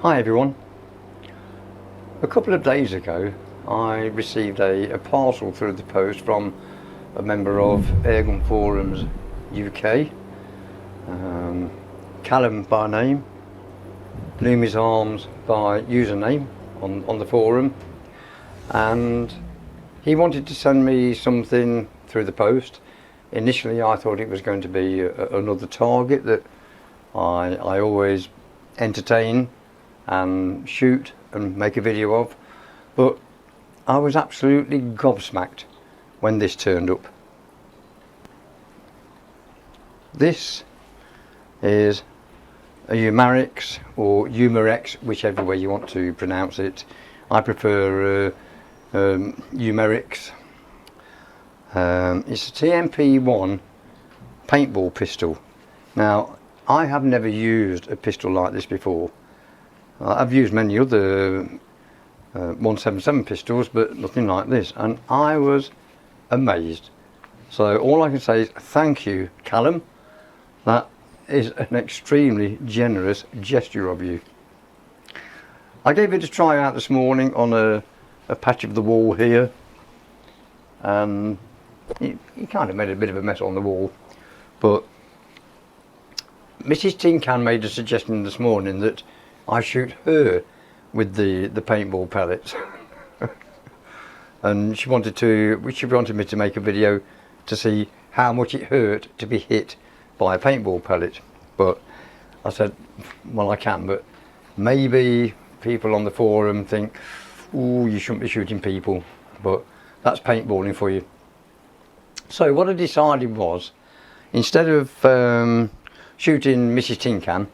Hi everyone. A couple of days ago I received a parcel through the post from a member of Airgun Forums UK, Callum by name, LumisArms by username on the forum, and he wanted to send me something through the post. Initially I thought it was going to be another target that I always entertain and shoot and make a video of, but I was absolutely gobsmacked when this turned up. This is a Umarex or Umarex, whichever way you want to pronounce it. I prefer Umarex. It's a TMP1 paintball pistol. Now, I have never used a pistol like this before. I've used many other 177 pistols, but nothing like this, and I was amazed. So all I can say is thank you, Callum. That is an extremely generous gesture of you. I gave it a try out this morning on a patch of the wall here, and he kind of made a bit of a mess on the wall, but Mrs. Tin Can made a suggestion this morning that I shoot her with the paintball pellets. And she wanted me to make a video to see how much it hurt to be hit by a paintball pellet. But I said, well, I can, but maybe people on the forum think, ooh, you shouldn't be shooting people, but that's paintballing for you. So what I decided was, instead of shooting Mrs. Tin Can,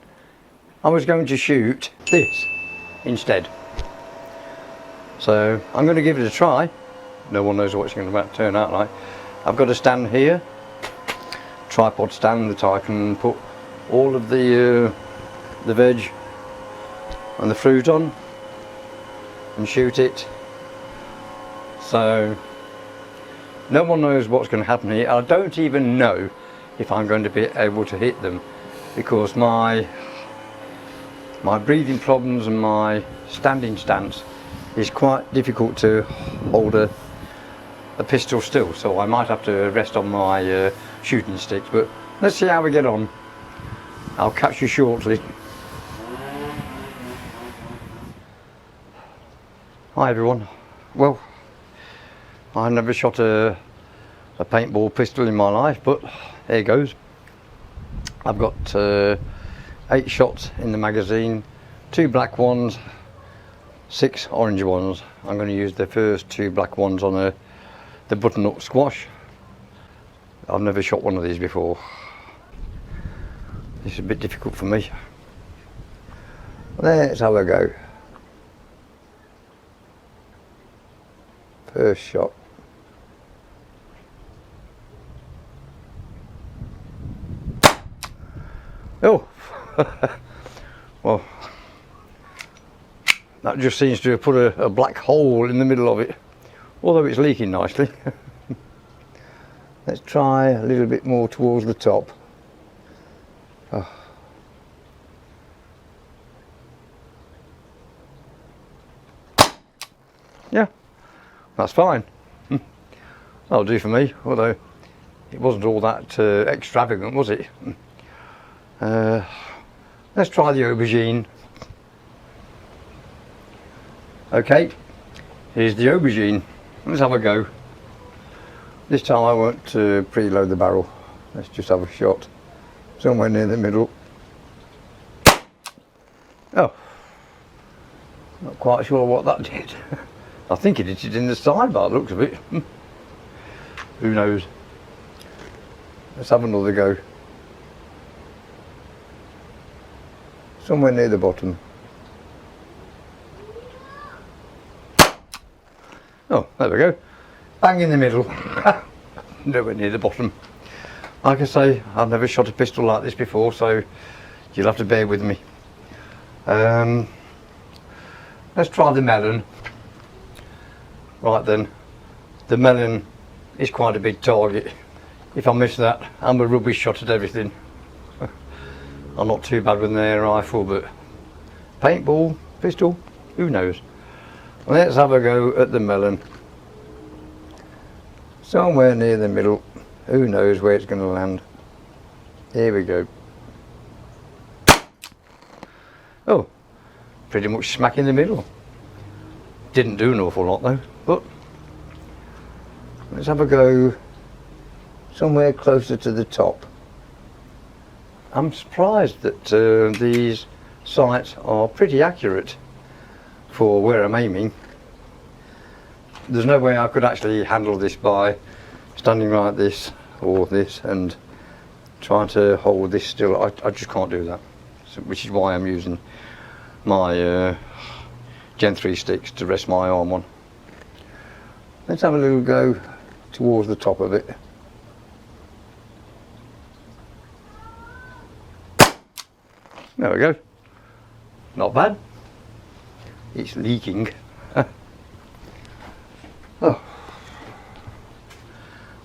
I was going to shoot this instead. So I'm going to give it a try. No one knows what it's going to turn out like. I've got a stand here, tripod stand that I can put all of the veg and the fruit on and shoot it. So no one knows what's going to happen here. I don't even know if I'm going to be able to hit them, because my breathing problems and my standing stance is quite difficult to hold a pistol still, so I might have to rest on my shooting sticks, but let's see how we get on. I'll catch you shortly. Hi everyone. Well, I never shot a paintball pistol in my life, but there goes. I've got 8 shots in the magazine, 2 black ones, 6 orange ones. I'm going to use the first 2 black ones on the button-up squash. I've never shot one of these before. This is a bit difficult for me. Let's have a go. First shot. Oh, well, that just seems to have put a black hole in the middle of it, although it's leaking nicely. Let's try a little bit more towards the top. Oh. Yeah, that's fine. That'll do for me, although it wasn't all that extravagant, was it? Let's try the aubergine. Okay, here's the aubergine. Let's have a go. This time I won't preload the barrel. Let's just have a shot somewhere near the middle. Oh, not quite sure what that did. I think it hit it in the side by the looks of it. Who knows? Let's have another go. Somewhere near the bottom. Oh, there we go. Bang in the middle. Nowhere near the bottom. Like I say, I've never shot a pistol like this before, so you'll have to bear with me. Let's try the melon. Right then, the melon is quite a big target. If I miss that, I'm a rubbish shot at everything. I'm not too bad with an air rifle, but paintball pistol? Who knows? Let's have a go at the melon. Somewhere near the middle. Who knows where it's going to land? Here we go. Oh, pretty much smack in the middle. Didn't do an awful lot though, but let's have a go somewhere closer to the top. I'm surprised that these sights are pretty accurate for where I'm aiming. There's no way I could actually handle this by standing like this or this and trying to hold this still. I just can't do that, so, which is why I'm using my Gen 3 sticks to rest my arm on. Let's have a little go towards the top of it. There we go. Not bad. It's leaking. Oh.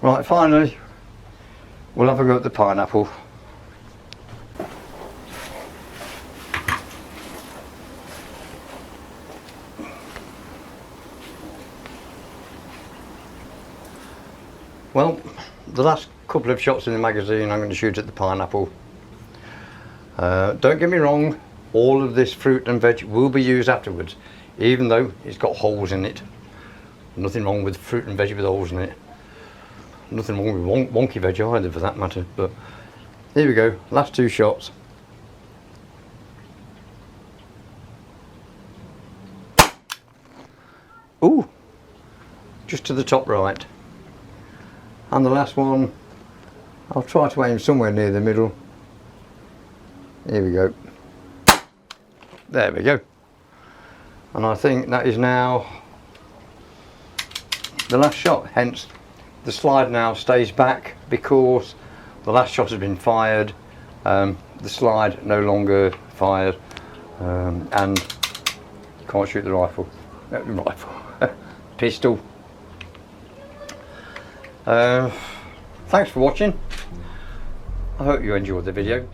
Right, finally we'll have a go at the pineapple. Well, the last couple of shots in the magazine I'm going to shoot at the pineapple. Don't get me wrong, all of this fruit and veg will be used afterwards, even though it's got holes in it. Nothing wrong with fruit and veg with holes in it. Nothing wrong with wonky veg either for that matter, but here we go, last two shots. Ooh, just to the top right. And the last one, I'll try to aim somewhere near the middle. Here we go. There we go. And I think that is now the last shot, hence the slide now stays back because the last shot has been fired. The slide no longer fired, and can't shoot the rifle. Pistol. Thanks for watching. I hope you enjoyed the video.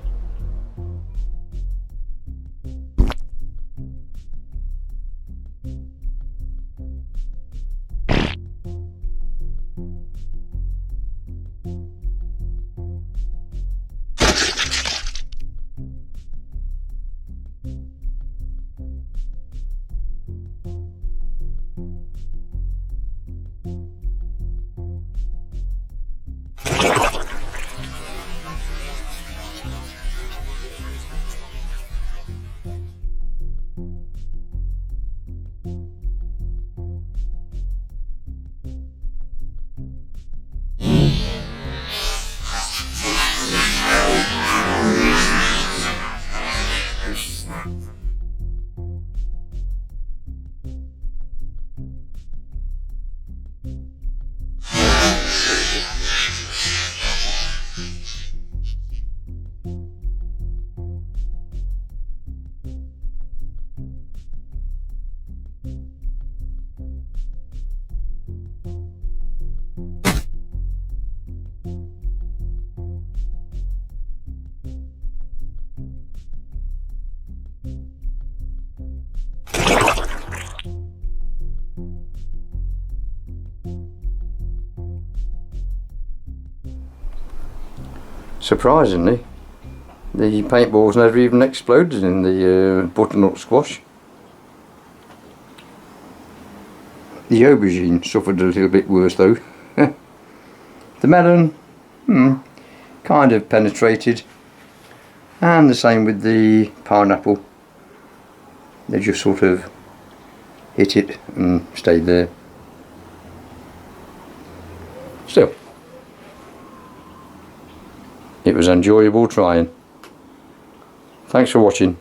Surprisingly, the paintball's never even exploded in the butternut squash. The aubergine suffered a little bit worse though. The melon, kind of penetrated, and the same with the pineapple. They just sort of hit it and stayed there. Still, it was enjoyable trying. Thanks for watching.